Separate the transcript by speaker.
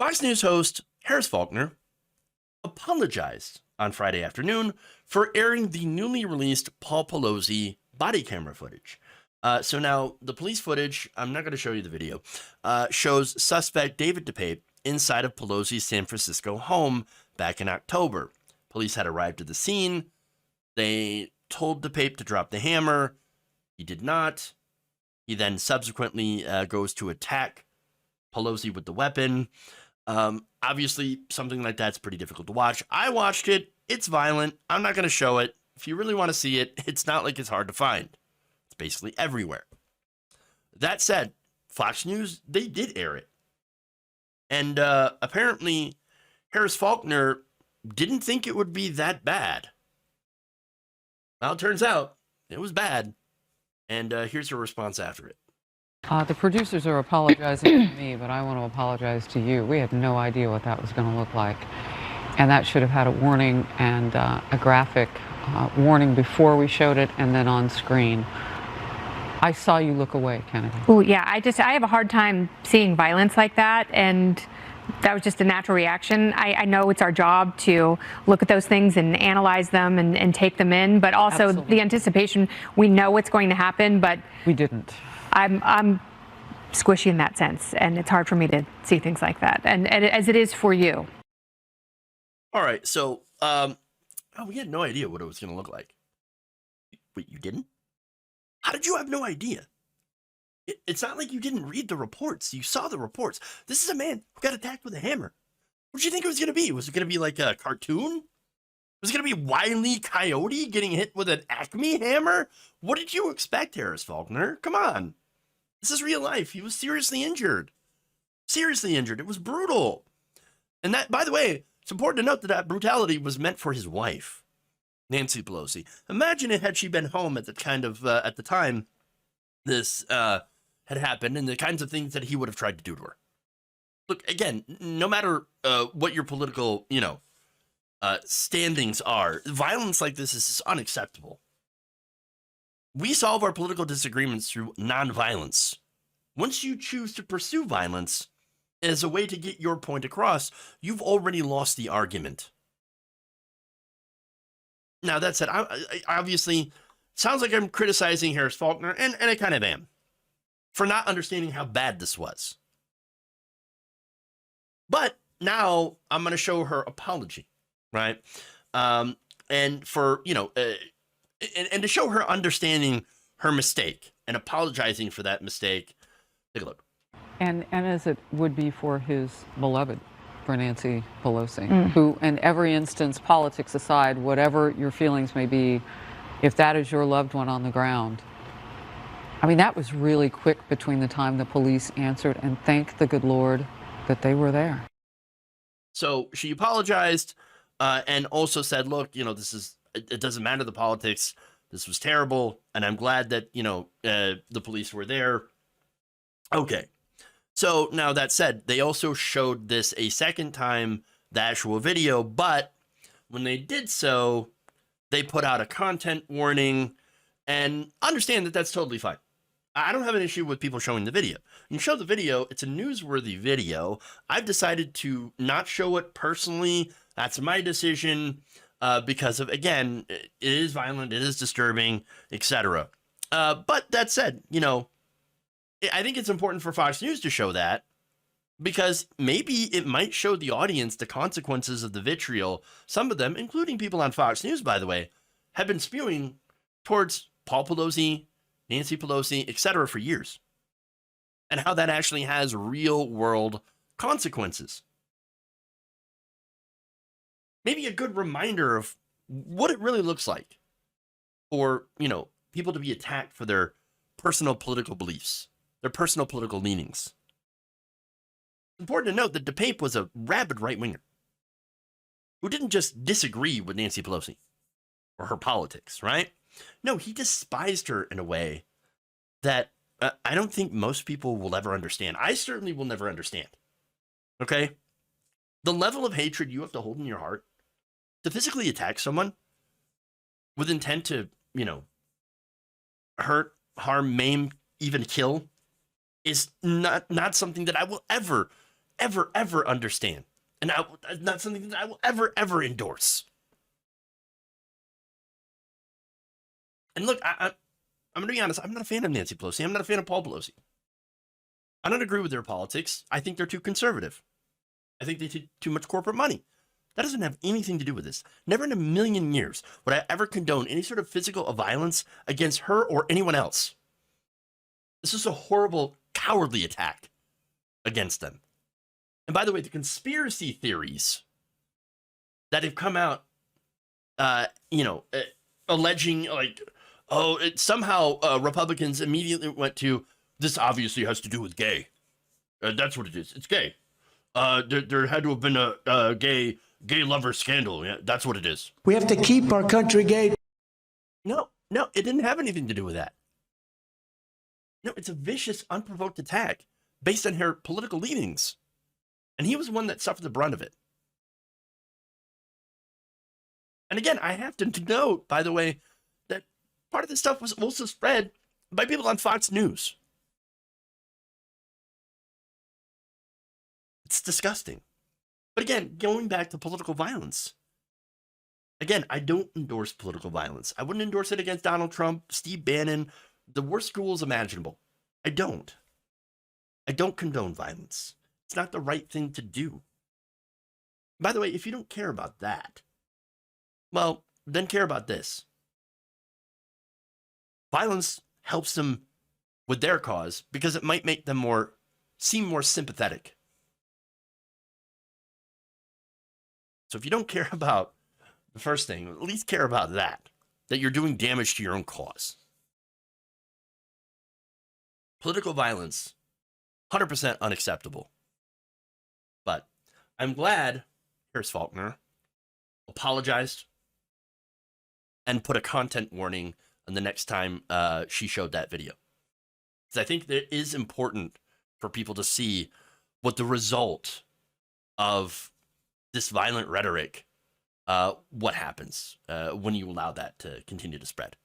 Speaker 1: Fox News host Harris Faulkner apologized on Friday afternoon for airing the newly released Paul Pelosi body camera footage. So now the police footage, I'm not going to show you the video, shows suspect David DePape inside of Pelosi's San Francisco home back in October. Police had arrived at the scene. They told DePape to drop the hammer. He did not. He then subsequently goes to attack Pelosi with the weapon. Obviously, something like that's pretty difficult to watch. I watched it. It's violent. I'm not going to show it. If you really want to see it, it's not like it's hard to find. It's basically everywhere. That said, Fox News, they did air it. And apparently, Harris Faulkner didn't think it would be that bad. Well, it turns out it was bad. And here's her response after it.
Speaker 2: The producers are apologizing to me, but I want to apologize to you. We had no idea what that was going to look like. And that should have had a warning and a graphic warning before we showed it and then on screen. I saw you look away, Kennedy.
Speaker 3: Oh, yeah. I have a hard time seeing violence like that. And that was just a natural reaction. I know it's our job to look at those things and analyze them and take them in, but also
Speaker 2: Absolutely.
Speaker 3: the anticipation, we know what's going to happen, but
Speaker 2: We didn't.
Speaker 3: I'm squishy in that sense, and it's hard for me to see things like that, and as it is for you.
Speaker 1: All right, so we had no idea what it was going to look like. Wait, you didn't? How did you have no idea? It's not like you didn't read the reports. You saw the reports. This is a man who got attacked with a hammer. What did you think it was going to be? Was it going to be like a cartoon? Was it going to be Wile E. Coyote getting hit with an Acme hammer? What did you expect, Harris Faulkner? Come on. This is real life. He was seriously injured. Seriously injured. It was brutal. And that, by the way, it's important to note that that brutality was meant for his wife, Nancy Pelosi. Imagine it had she been home at the at the time this had happened and the kinds of things that he would have tried to do to her. Look, again, no matter what your political, standings are, violence like this is unacceptable. We solve our political disagreements through nonviolence. Once you choose to pursue violence as a way to get your point across, you've already lost the argument. Now, that said, I obviously, sounds like I'm criticizing Harris Faulkner, and I kind of am, for not understanding how bad this was. But now I'm going to show her apology, right? And for, and to show her understanding her mistake and apologizing for that mistake. Take a look.
Speaker 2: And as it would be for his beloved, for Nancy Pelosi, who, in every instance, politics aside, whatever your feelings may be, if that is your loved one on the ground. I mean, that was really quick between the time the police answered, and thank the good Lord that they were there.
Speaker 1: So she apologized and also said, look, it doesn't matter the politics. This was terrible. And I'm glad that, the police were there. Okay. So now that said, they also showed this a second time, the actual video, but when they did so, they put out a content warning, and understand that that's totally fine. I don't have an issue with people showing the video. You show the video, it's a newsworthy video. I've decided to not show it personally. That's my decision because of, again, it is violent, it is disturbing, etc. But that said, I think it's important for Fox News to show that because maybe it might show the audience the consequences of the vitriol. Some of them, including people on Fox News, by the way, have been spewing towards Paul Pelosi, Nancy Pelosi, etc. for years, and how that actually has real world consequences. Maybe a good reminder of what it really looks like for, people to be attacked for their personal political beliefs, their personal political leanings. It's important to note that DePape was a rabid right-winger who didn't just disagree with Nancy Pelosi or her politics, right? No, he despised her in a way that I don't think most people will ever understand. I certainly will never understand. Okay? The level of hatred you have to hold in your heart to physically attack someone with intent to, hurt, harm, maim, even kill is not something that I will ever ever understand. And not something that I will ever endorse. And look, I'm going to be honest. I'm not a fan of Nancy Pelosi. I'm not a fan of Paul Pelosi. I don't agree with their politics. I think they're too conservative. I think they take too much corporate money. That doesn't have anything to do with this. Never in a million years would I ever condone any sort of physical violence against her or anyone else. This is a horrible, cowardly attack against them. And by the way, the conspiracy theories that have come out, alleging somehow Republicans immediately went to, this obviously has to do with gay. That's what it is. It's gay. There had to have been a gay lover scandal. Yeah, that's what it is.
Speaker 4: We have to keep our country gay.
Speaker 1: No, it didn't have anything to do with that. No, it's a vicious, unprovoked attack based on her political leanings. And he was the one that suffered the brunt of it. And again, I have to note, by the way, that part of this stuff was also spread by people on Fox News. It's disgusting. But again, going back to political violence. Again, I don't endorse political violence. I wouldn't endorse it against Donald Trump, Steve Bannon, the worst schools imaginable. I don't condone violence. It's not the right thing to do. By the way, if you don't care about that, well, then care about this. Violence helps them with their cause because it might make them seem more sympathetic. So if you don't care about the first thing, at least care about that you're doing damage to your own cause. Political violence, 100% unacceptable. But I'm glad Harris Faulkner apologized and put a content warning on the next time she showed that video. Because I think that it is important for people to see what the result of this violent rhetoric, what happens when you allow that to continue to spread.